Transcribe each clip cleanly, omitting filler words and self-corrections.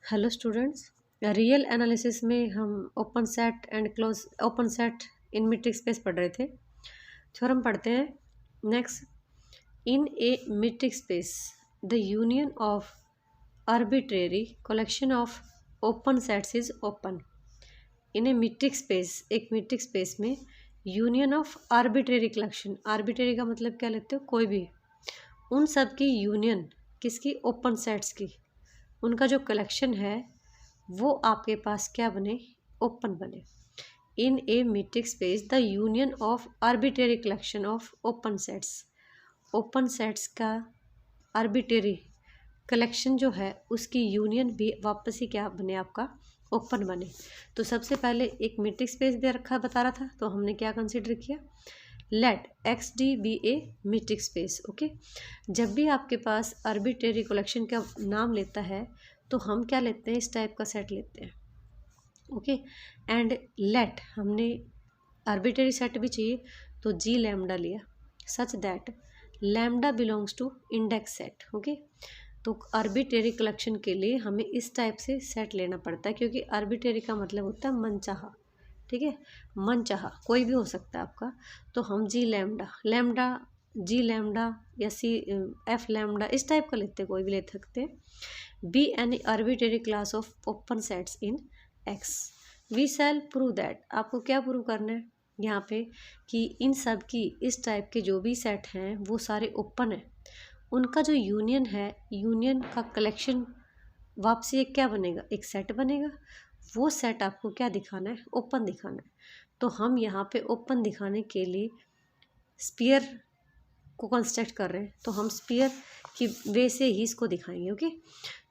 Hello students, real analysis में हम open set and close open set in metric space पढ़ रहे थे। थ्योरम पढ़ते हैं next. In a metric space the union of arbitrary collection of open sets is open. In a metric space, एक metric space में union of arbitrary collection, arbitrary का मतलब क्या लेते हो, कोई भी, उन सब की यूनियन, किसकी, ओपन सेट्स की, उनका जो कलेक्शन है वो आपके पास क्या बने, ओपन बने। In a metric space the union of arbitrary collection of open sets, open sets का आर्बिट्रेरी कलेक्शन जो है उसकी यूनियन भी वापस ही क्या बने, आपका ओपन बने। तो सबसे पहले एक मीट्रिक स्पेस दे रखा बता रहा था, तो हमने क्या कंसिडर किया, let X D be a metric space. Okay, जब भी आपके पास आर्बिट्रेरी कलेक्शन का नाम लेता है तो हम क्या लेते हैं, इस टाइप का सेट लेते हैं। ओके, एंड लेट, हमने आर्बिट्रेरी सेट भी चाहिए तो जी लैम्डा लिया, such that lambda belongs to index set. Okay, तो आर्बिट्रेरी कलेक्शन के लिए हमें इस टाइप से सेट लेना पड़ता है, क्योंकि आर्बिट्रेरी का मतलब होता है मनचाहा। ठीक है, मन चाहा कोई भी हो सकता है आपका। तो हम G lambda, lambda G lambda या सी एफ लैम्डा इस टाइप का लेते हैं, कोई भी ले सकते हैं। Be any arbitrary class of open sets in X, we shall prove that. आपको क्या प्रूव करना है यहाँ पे, कि इन सब की, इस टाइप के जो भी सेट हैं वो सारे ओपन है, उनका जो यूनियन है, यूनियन का कलेक्शन वापसी एक क्या बनेगा, एक सेट बनेगा। वो सेट आपको क्या दिखाना है, ओपन दिखाना है। तो हम यहाँ पे ओपन दिखाने के लिए स्पीयर को कंस्ट्रक्ट कर रहे हैं, तो हम स्पीयर की वे से ही इसको दिखाएंगे। ओके,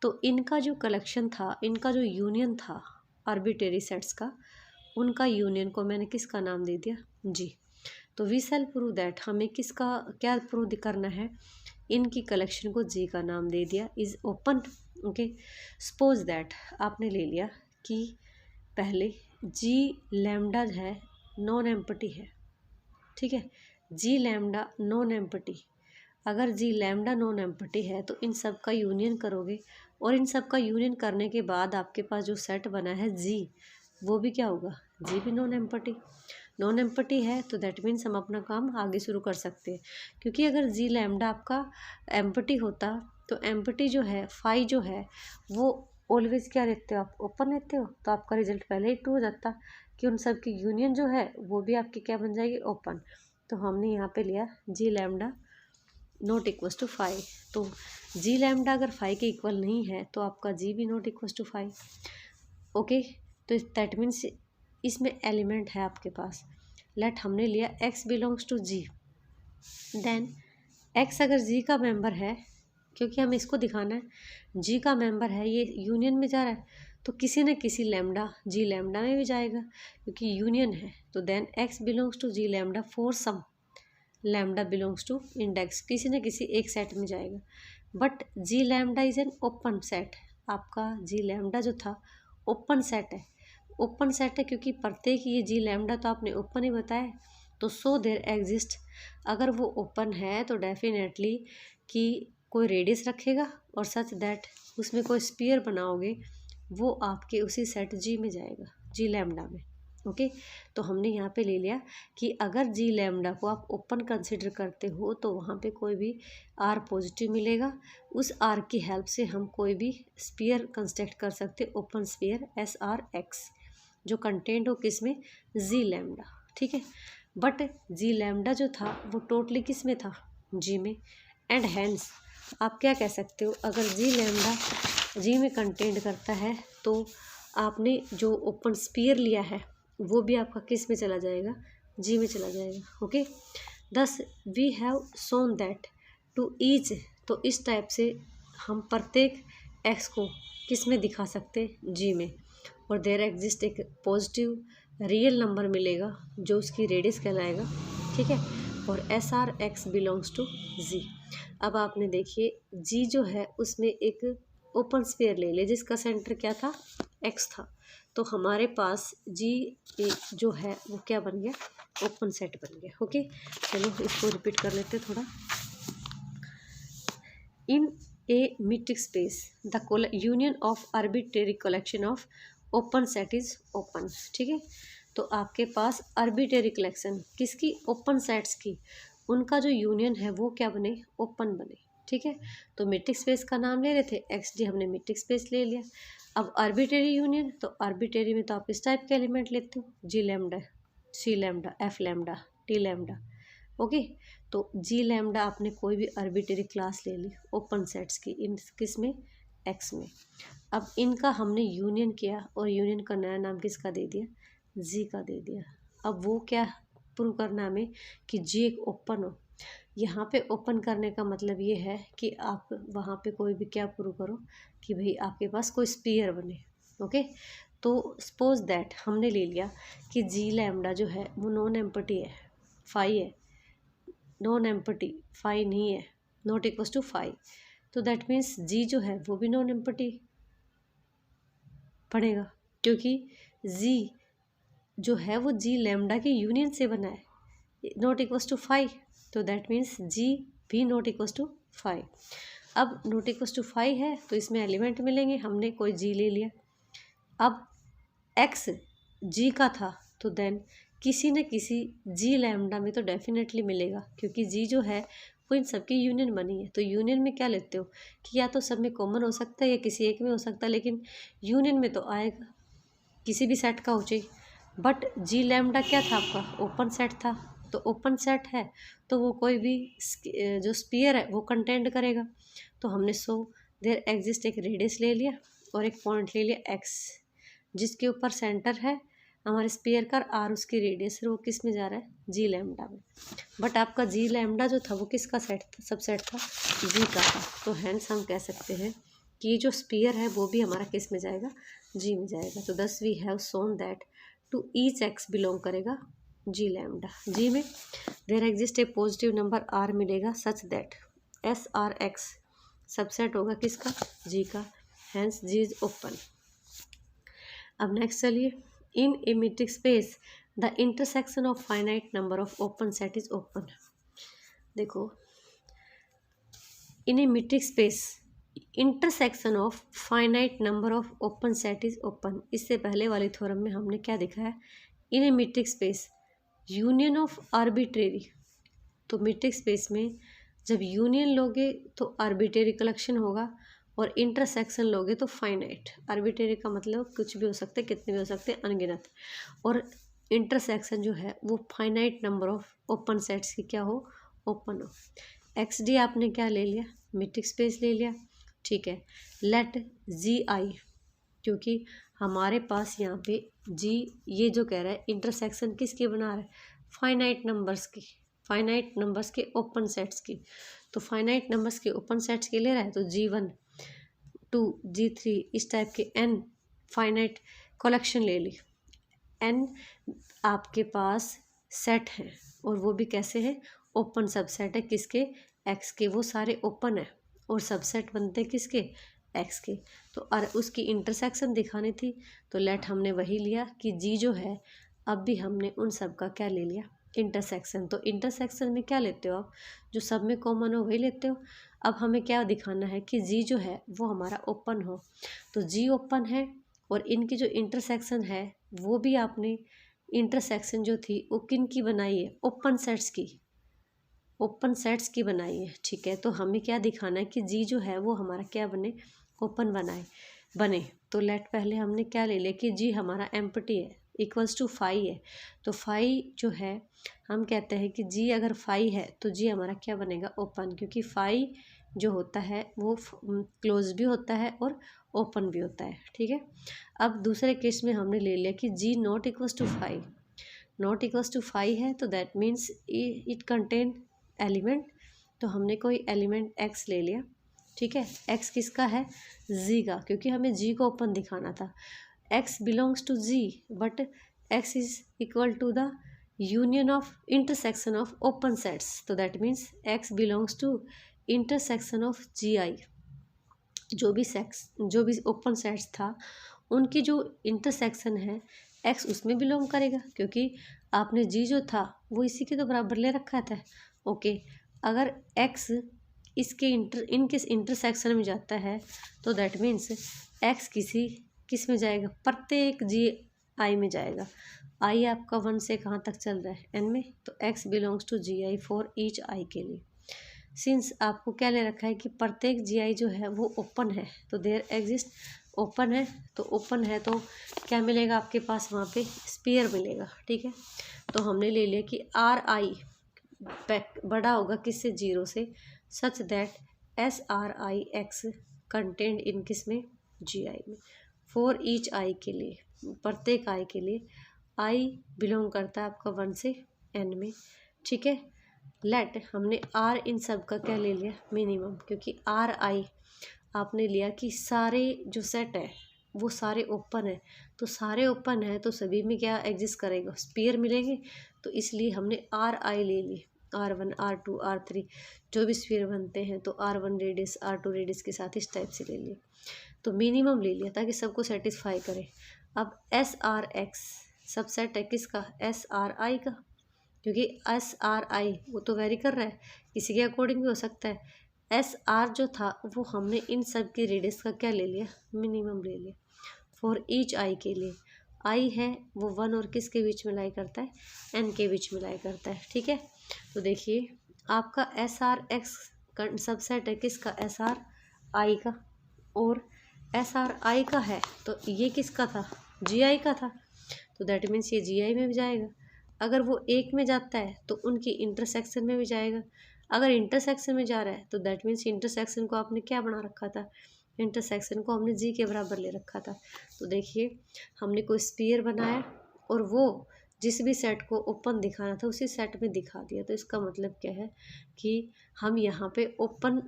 तो इनका जो कलेक्शन था, इनका जो यूनियन था आर्बिट्रेरी सेट्स का, उनका यूनियन को मैंने किसका नाम दे दिया, जी। तो वी शैल प्रूव दैट, हमें किसका क्या प्रूव करना है, इनकी कलेक्शन को जी का नाम दे दिया, is open. Okay, suppose that आपने ले लिया कि पहले जी लैम्डा है नॉन एम्प्टी है। ठीक है, जी लैम्डा नॉन एम्प्टी, अगर जी लैम्डा नॉन एम्प्टी है तो इन सब का यूनियन करोगे, और इन सब का यूनियन करने के बाद आपके पास जो सेट बना है जी, वो भी क्या होगा, जी भी नॉन एम्प्टी। नॉन एम्प्टी है तो दैट मीन्स हम अपना काम आगे शुरू कर सकते हैं, क्योंकि अगर जी लैम्डा आपका एम्प्टी होता तो एम्प्टी जो है, फाई जो है, वो ऑलवेज क्या लेते हो आप, ओपन लेते हो, तो आपका रिजल्ट पहले ही ट्रू हो जाता कि उन सब की यूनियन जो है वो भी आपकी क्या बन जाएगी, ओपन। तो हमने यहाँ पे लिया G lambda not equals to five. तो जी लैम्डा अगर फाइव के इक्वल नहीं है तो आपका जी भी not equals to five. Okay, तो दैट मीन्स इसमें एलिमेंट है आपके पास। लेट हमने लिया x belongs to G, then x अगर जी का मेंबर है, क्योंकि हमें इसको दिखाना है जी का मेंबर है, ये यूनियन में जा रहा है, तो किसी न किसी लैम्डा जी लैम्डा में भी जाएगा, क्योंकि यूनियन है। तो then x belongs to G lambda for some lambda belongs to index, किसी न किसी एक सेट में जाएगा। But G lambda is an open set, आपका जी लैम्डा जो था ओपन सेट है, ओपन सेट है क्योंकि प्रत्येक ये जी लैम्डा तो आपने ओपन ही बताया। तो सो देयर एग्जिस्ट, अगर वो ओपन है तो डेफिनेटली कि कोई रेडियस रखेगा, और सच दैट उसमें कोई स्पीयर बनाओगे वो आपके उसी सेट जी में जाएगा, जी लैम्डा में। ओके, तो हमने यहाँ पे ले लिया कि अगर जी लैम्डा को आप ओपन कंसिडर करते हो तो वहाँ पे कोई भी आर पॉजिटिव मिलेगा, उस आर की हेल्प से हम कोई भी स्पीयर कंस्ट्रक्ट कर सकते, open sphere S are X, जो कंटेंट हो किस में, जी लैम्डा। ठीक है, बट जी लैम्डा जो था वो टोटली किस में था, जी में, एंड हैंस आप क्या कह सकते हो, अगर जी लैम्डा जी में कंटेंट करता है तो आपने जो ओपन स्पीयर लिया है वो भी आपका किस में चला जाएगा, जी में चला जाएगा। Okay, thus we have shown that to each, तो इस टाइप से हम प्रत्येक एक्स को किस में दिखा सकते, जी में, और देयर एग्जिस्ट एक पॉजिटिव रियल नंबर मिलेगा जो उसकी रेडियस कहलाएगा। ठीक है, और S are x belongs to G. अब आपने देखिए जी जो है उसमें एक ओपन स्फीयर ले ले जिसका सेंटर क्या था, एक्स था, तो हमारे पास जी जो है वो क्या बन गया, ओपन सेट बन गया। ओके, चलो इसको रिपीट कर लेते थोड़ा। In a metric space the union of arbitrary collection of open set is open. ठीक है, तो आपके पास आर्बिट्रेरी कलेक्शन किसकी, ओपन सेट्स की, उनका जो यूनियन है वो क्या बने, ओपन बने। ठीक है, तो मीट्रिक स्पेस का नाम ले रहे थे एक्स डी, हमने मीट्रिक स्पेस ले लिया। अब आर्बिट्रेरी यूनियन, तो आर्बिट्रेरी में तो आप इस टाइप के एलिमेंट लेते हो, G lambda, C lambda, F lambda, T lambda. Okay, तो जी लैम्डा आपने कोई भी आर्बिट्रेरी क्लास ले ली ओपन सेट्स की, इन किस में, एक्स में। अब इनका हमने यूनियन किया और यूनियन का नया नाम किसका दे दिया, जी का दे दिया। अब वो क्या प्रूव करना हमें कि जी एक ओपन हो। यहाँ पे ओपन करने का मतलब ये है कि आप वहाँ पे कोई भी क्या प्रूव करो कि भाई आपके पास कोई स्पीयर बने। ओके, तो सपोज दैट हमने ले लिया कि जी लैम्डा जो है वो नॉन एम्प्टी है, फाई है, नॉन एम्प्टी, फाई नहीं है, नॉट इक्वल्स टू फाई, तो दैट मीन्स जी जो है वो भी नॉन एम्प्टी पड़ेगा, क्योंकि जी जो है वो जी लैम्डा के यूनियन से बना है, नॉट इक्वल्स टू फाइव, तो दैट मीन्स जी भी नॉट इक्वल्स टू फाइव। अब नॉट इक्वल्स टू फाइव है तो इसमें एलिमेंट मिलेंगे, हमने कोई जी ले लिया। अब एक्स जी का था तो देन किसी न किसी जी लैम्डा में तो डेफिनेटली मिलेगा, क्योंकि जी जो है वो इन सबकी यूनियन बनी है। तो यूनियन में क्या लेते हो कि या तो सब में कॉमन हो सकता है या किसी एक में हो सकता है, लेकिन यूनियन में तो आएगा, किसी भी सेट का हो चाहिए। बट जी लैम्डा क्या था आपका, ओपन सेट था, तो ओपन सेट है तो वो कोई भी जो स्पीयर है वो कंटेंट करेगा। तो हमने सो देयर एग्जिस्ट एक रेडियस ले लिया और एक पॉइंट ले लिया एक्स, जिसके ऊपर सेंटर है हमारे स्पीयर का, आर उसकी रेडियस है, वो किस में जा रहा है, जी लैम्डा में। बट आपका जी लैम्डा जो था वो किसका सेट था, सबसेट था, जी का था। तो हैंस हम कह सकते हैं कि ये जो स्पीयर है वो भी हमारा किस में जाएगा, जी में जाएगा। तो thus we have shown that to each x belong करेगा जी लैम्डा, जी में there exist a positive number r मिलेगा such that S are x subset होगा किसका, जी का, हैंस जी इज ओपन। अब नेक्स्ट चलिए, in a metric space the intersection of finite number of open set is open. देखो, in a metric space intersection of finite number of open set is open. इससे पहले वाले theorem में हमने क्या देखा है, in a metric space union of arbitrary, तो मीट्रिक स्पेस में जब यूनियन लोगे तो आर्बिट्रेरी कलेक्शन होगा और इंटरसेक्शन लोगे तो फाइनाइट। आर्बिट्रेरी का मतलब कुछ भी हो सकते हैं, कितने भी हो सकते हैं, अनगिनत, और इंटरसेक्शन जो है वो finite number of open sets की क्या हो, ओपन हो। एक्स डी आपने क्या ले लिया, मीट्रिक स्पेस ले लिया। ठीक है, लेट जी आई, क्योंकि हमारे पास यहाँ पे जी ये जो कह रहा है इंटरसेक्शन किसकी बना रहा है, फाइनाइट नंबर्स की, फाइनाइट नंबर्स के ओपन सेट्स की। तो फाइनाइट नंबर्स के ओपन सेट्स के ले रहा है, तो G1 2 G3 इस टाइप के n फाइनाइट कलेक्शन ले ली। n आपके पास सेट हैं और वो भी कैसे है, ओपन सबसेट है किसके, x के, वो सारे ओपन है और सबसेट बनते हैं किसके, x के। तो और उसकी इंटरसेक्शन दिखानी थी, तो लेट हमने वही लिया कि जी जो है, अब भी हमने उन सब का क्या ले लिया, इंटरसेक्शन। तो इंटरसेक्शन में क्या लेते हो आप, जो सब में कॉमन हो वही लेते हो। अब हमें क्या दिखाना है कि जी जो है वो हमारा ओपन हो, तो जी ओपन है और इनकी जो इंटरसेक्शन है वो भी आपने इंटरसेक्शन जो थी वो किन की बनाई है, ओपन सेट्स की, ओपन सेट्स की बनाई है। ठीक है, तो हमें क्या दिखाना है कि जी जो है वो हमारा क्या बने, ओपन बने। तो लेट पहले हमने क्या ले लिया कि जी हमारा एम्प्टी है, इक्वल्स टू फाई है। तो फाई जो है हम कहते हैं कि जी अगर फाई है तो जी हमारा क्या बनेगा, ओपन, क्योंकि फाई जो होता है वो क्लोज भी होता है और ओपन भी होता है। ठीक है, अब दूसरे केस में हमने ले लिया कि G not equals to phi, not equals to phi है, तो that means it contain element. तो हमने कोई एलिमेंट एक्स ले लिया। ठीक है, एक्स किसका है, जी का, क्योंकि हमें जी को ओपन दिखाना था। X belongs to G but x is equal to the union of intersection of open sets, तो that means x belongs to intersection of G i. जो भी ओपन सेट्स था उनकी जो इंटरसेक्शन है एक्स उसमें बिलोंग करेगा, क्योंकि आपने जी जो था वो इसी के तो बराबर ले रखा था। ओके, अगर एक्स इसके किस इंटरसेक्शन में जाता है, तो दैट मीन्स एक्स किस में जाएगा, प्रत्येक जी आई में जाएगा। आई आपका 1 से कहाँ तक चल रहा है, एन में, तो x belongs to G i for each i के लिए। सिंस आपको क्या ले रखा है कि प्रत्येक जी आई जो है वो ओपन है, तो देयर एग्जिस्ट, ओपन है तो ओपन है तो क्या मिलेगा आपके पास, वहाँ पे स्पीयर मिलेगा। ठीक है, तो हमने ले लिया कि आर आई बड़ा होगा किससे, 0 से, सच that S are I x content in किस में, जी आई में, फॉर ईच आई के लिए, प्रत्येक आई के लिए। आई बिलोंग करता है आपका 1 से एन में। ठीक है, लेट हमने आर इन सब का क्या ले लिया, मिनिमम, क्योंकि आर आई आपने लिया कि सारे जो सेट है वो सारे ओपन है, तो सारे ओपन है तो सभी में क्या एग्जिस्ट करेगा, स्पीयर मिलेंगे, तो इसलिए हमने आर आई ले ली, R1 R2 R3 जो भी स्फीयर बनते हैं, तो R1 रेडियस R2 रेडियस के साथ इस टाइप से ले लिए, तो मिनिमम ले लिया ताकि सबको सेटिस्फाई करे। अब SRX सबसेट है किसका, SRI का, क्योंकि SRI वो तो वेरी कर रहा है, किसी के अकॉर्डिंग भी हो सकता है। SR जो था वो हमने इन सब की रेडियस का क्या ले लिया, मिनिमम ले लिया फॉर ईच आई के लिए। आई है वो 1 और किसके बीच में लाई करता है, N के बीच में लाई करता है। ठीक है, तो देखिए आपका SRX सबसेट है किसका, SRI का, और SRI का है तो ये किसका था, GI का था, तो दैट मीन्स ये GI में भी जाएगा। अगर वो एक में जाता है तो उनकी इंटरसेक्शन में भी जाएगा। अगर इंटरसेक्शन में जा रहा है तो दैट मीन्स इंटरसेक्शन को आपने क्या बना रखा था, इंटरसेक्शन को हमने जी के बराबर ले रखा था। तो देखिए हमने कोई स्पीयर बनाया और वो जिस भी सेट को ओपन दिखाना था उसी सेट में दिखा दिया, तो इसका मतलब क्या है कि हम यहाँ पे ओपन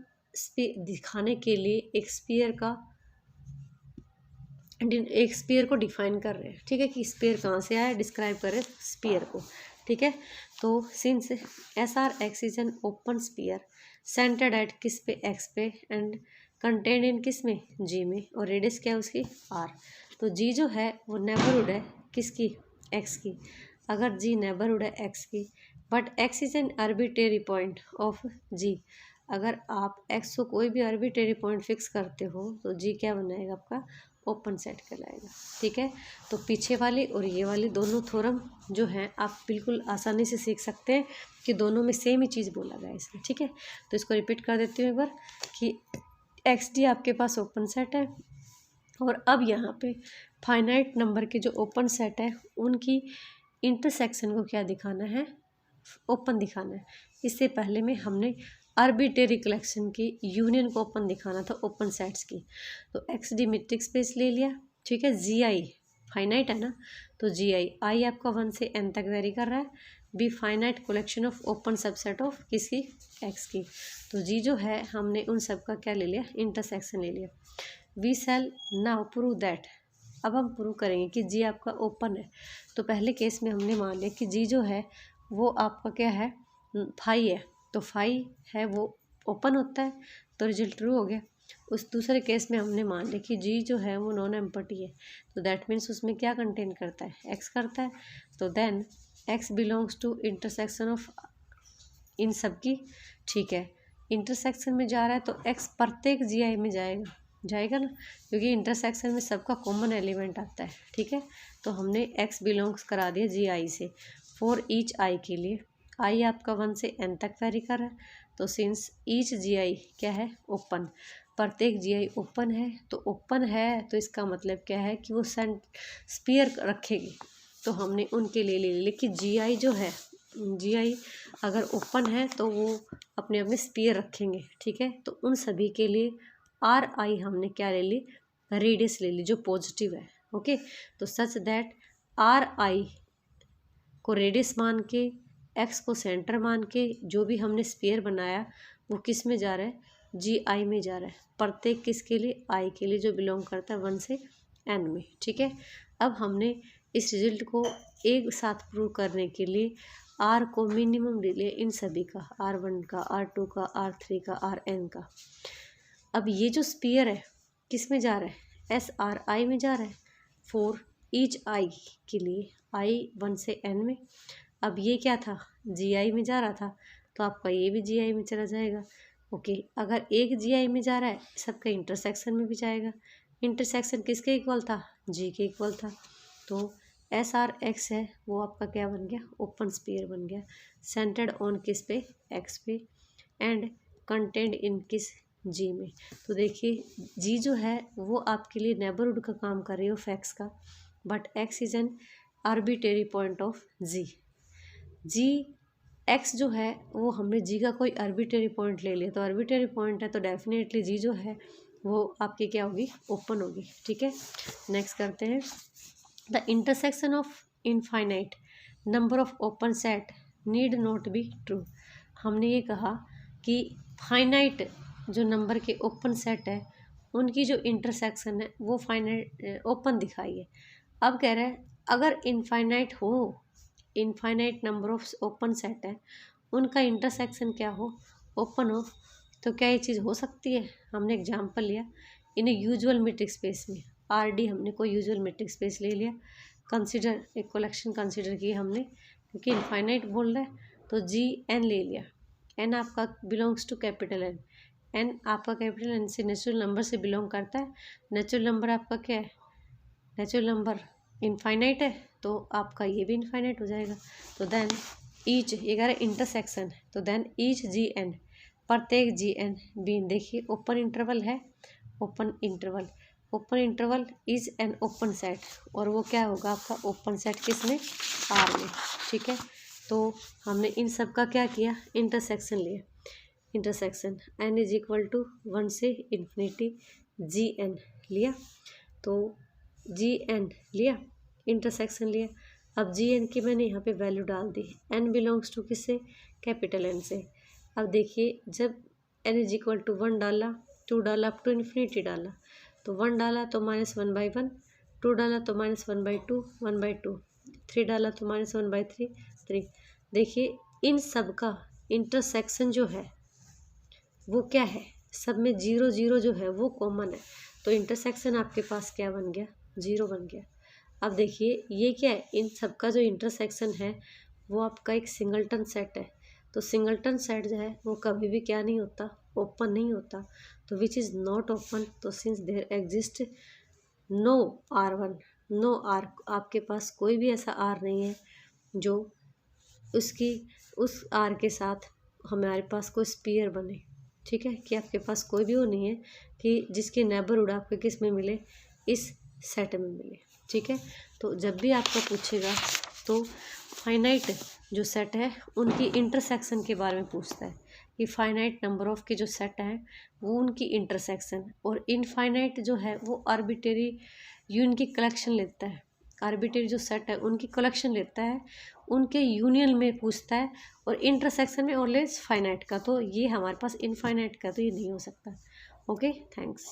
दिखाने के लिए एक स्पीयर को डिफाइन कर रहे हैं। ठीक है, कि स्पीयर कहाँ से आया, डिस्क्राइब कर रहे हैं स्पीयर को। ठीक है, तो since SRX is an open sphere centered at किस पे, एक्स पे, एंड कंटेंट इन किस में, जी में, और रेडियस क्या है उसकी, आर, तो जी जो है वो नेबरहुड है किसकी, एक्स की। अगर जी नेबरहुड है एक्स की, but x is an arbitrary point of G, अगर आप एक्स को कोई भी आर्बिट्रेरी पॉइंट फिक्स करते हो तो जी क्या बनाएगा आपका, ओपन सेट कहलाएगा। ठीक है, तो पीछे वाली और ये वाली दोनों थ्योरम जो हैं आप बिल्कुल आसानी से सीख सकते हैं कि दोनों में सेम ही चीज़ बोला गया है इसमें। ठीक है, तो इसको रिपीट कर देती हूँ एक बार कि XD आपके पास ओपन सेट है, और अब यहाँ पे फाइनाइट नंबर के जो ओपन सेट है उनकी इंटरसेक्शन को क्या दिखाना है, ओपन दिखाना है। इससे पहले में हमने आर्बिट्रेरी कलेक्शन की यूनियन को ओपन दिखाना था ओपन सेट्स की, तो XD मीट्रिक स्पेस ले लिया। ठीक है, GI फाइनाइट है ना, तो GI आपका 1 से N तक वेरी कर रहा है, be finite collection of open subset of किसकी, X की, तो G जो है हमने उन सब का क्या ले लिया, इंटरसेक्शन ले लिया। We shall now prove that, अब हम प्रूव करेंगे कि G आपका ओपन है। तो पहले केस में हमने मान लिया कि G जो है वो आपका क्या है, फाई है, तो फाई है वो ओपन होता है, तो रिजल्ट ट्रू हो गया। उस दूसरे केस में हमने मान लिया कि जी जो है वो नॉन एम्पटी है, तो दैट मीन्स उसमें क्या कंटेन करता है, एक्स करता है, तो then x belongs to intersection of इन सब की। ठीक है, इंटरसेक्शन में जा रहा है तो एक्स प्रत्येक GI में जाएगा ना, क्योंकि इंटरसेक्शन में सबका कॉमन एलिमेंट आता है। ठीक है, तो हमने एक्स बिलोंग्स करा दिया GI से फॉर ईच आई के लिए। आई आपका 1 से N तक वेरी कर रहा है, तो सिंस ईच GI क्या है, ओपन, प्रत्येक GI ओपन है, तो ओपन है तो इसका मतलब क्या है कि वो स्पीयर रखेगी, तो हमने उनके लिए ले लिया कि GI जो है, GI अगर ओपन है तो वो अपने अपने स्पीयर रखेंगे। ठीक है, तो उन सभी के लिए RI हमने क्या ले ली, रेडियस ले ली जो पॉजिटिव है। ओके, तो सच दैट RI को रेडियस मान के, एक्स को सेंटर मान के, जो भी हमने स्पीयर बनाया वो किस में जा रहा है, GI में जा रहा है, प्रत्येक किसके लिए, आई के लिए, जो बिलोंग करता है 1 से N में। ठीक है, अब हमने इस रिजल्ट को एक साथ प्रूव करने के लिए R को मिनिमम ले लिया इन सभी का, R1 का, R2 का, R3 का, RN का। अब ये जो स्पीयर है किस में जा रहा है, SRI में जा रहा है फॉर ईच आई के लिए, आई 1 से N में। अब ये क्या था, GI में जा रहा था, तो आपका ये भी GI में चला जाएगा, ओके, अगर एक GI में जा रहा है सबका इंटरसेक्शन में भी जाएगा। इंटरसेक्शन किसके इक्वल था, G के इक्वल था। तो SRX है वो आपका क्या बन गया, ओपन स्फीयर बन गया, सेंटर्ड ऑन किस पे, X पे, एंड कंटेंट इन किस, G में। तो देखिए G जो है वो आपके लिए नेबरहुड का काम कर रही है ऑफ X का, but X is an arbitrary point of G X जो है वो हमने G का कोई आर्बिट्रेरी पॉइंट ले लिया, तो आर्बिट्रेरी पॉइंट है तो डेफिनेटली G जो है वो आपकी क्या होगी, ओपन होगी। ठीक है, नेक्स्ट करते हैं। The intersection of infinite number of open set need not be true. हमने ये कहा कि फाइनाइट जो नंबर के ओपन सेट है उनकी जो इंटरसेक्शन है वो फाइनाइट ओपन दिखाई है। अब कह रहे हैं अगर इनफाइनाइट हो, infinite number of open set है उनका इंटरसेक्शन क्या हो, ओपन हो, तो क्या ये चीज़ हो सकती है। हमने एग्जांपल लिया इन यूजुअल मीट्रिक स्पेस में, RD हमने कोई यूजुअल मीट्रिक स्पेस ले लिया, कंसिडर एक कलेक्शन कंसिडर किया हमने क्योंकि इनफाइनाइट बोल रहा है तो GN ले लिया। N आपका belongs to capital N, N आपका कैपिटल N से नेचुरल नंबर से बिलोंग करता है। नेचुरल नंबर आपका क्या है, नेचुरल नंबर इनफाइनाइट है तो आपका ये भी इनफाइनाइट हो जाएगा। तो देन ईच, ये कह रहा है इंटरसेक्शन है, तो देन ईच GN, प्रत्येक GN बीन, देखिए ओपन इंटरवल है, open interval, open interval is an open set, और वो क्या होगा आपका ओपन सेट किसमें, R में। ठीक है, तो हमने इन सब का क्या किया, इंटरसेक्शन लिया। Intersection N is equal to 1 से इन्फिनिटी GN लिया, तो GN लिया, इंटरसेक्शन लिया। अब GN की मैंने यहाँ पे वैल्यू डाल दी, N बिलोंग्स टू किससे, कैपिटल N से। अब देखिए जब N इज इक्वल टू 1 डाला, 2 डाला, अप टू इन्फिनिटी डाला, तो 1 डाला तो -1/1, 2 डाला तो -1/2, 1/2, 3 डाला तो -1/3, 3। देखिए इन सब का इंटरसेक्शन जो है वो क्या है, सब में 0 0 जो है वो कॉमन है, तो इंटरसेक्शन आपके पास क्या बन गया, 0 बन गया। अब देखिए ये क्या है, इन सब का जो इंटरसेक्शन है वो आपका एक सिंगलटन सेट है, तो सिंगलटन सेट जो है वो कभी भी क्या नहीं होता, ओपन नहीं होता, तो विच इज़ नॉट ओपन, तो since there exist no R1, no R, आपके पास कोई भी ऐसा R नहीं है जो उसकी उस R के साथ हमारे पास कोई स्पीयर बने। ठीक है, कि आपके पास कोई भी वो नहीं है कि जिसके नेबरहुड आपके किस में मिले, इस सेट में मिले। ठीक है, तो जब भी आपको पूछेगा तो फाइनाइट जो सेट है उनकी इंटरसेक्शन के बारे में पूछता है कि फाइनाइट नंबर ऑफ के जो सेट हैं वो उनकी इंटरसेक्शन, और इनफाइनाइट जो है वो आर्बिट्रेरी यूनियन की कलेक्शन लेता है, आर्बिट्रेरी जो सेट है उनकी कलेक्शन लेता है, उनके यूनियन में पूछता है, और इंटरसेक्शन में ऑलवेज फाइनाइट का, तो ये हमारे पास इनफाइनाइट का तो ये नहीं हो सकता। Okay, thanks.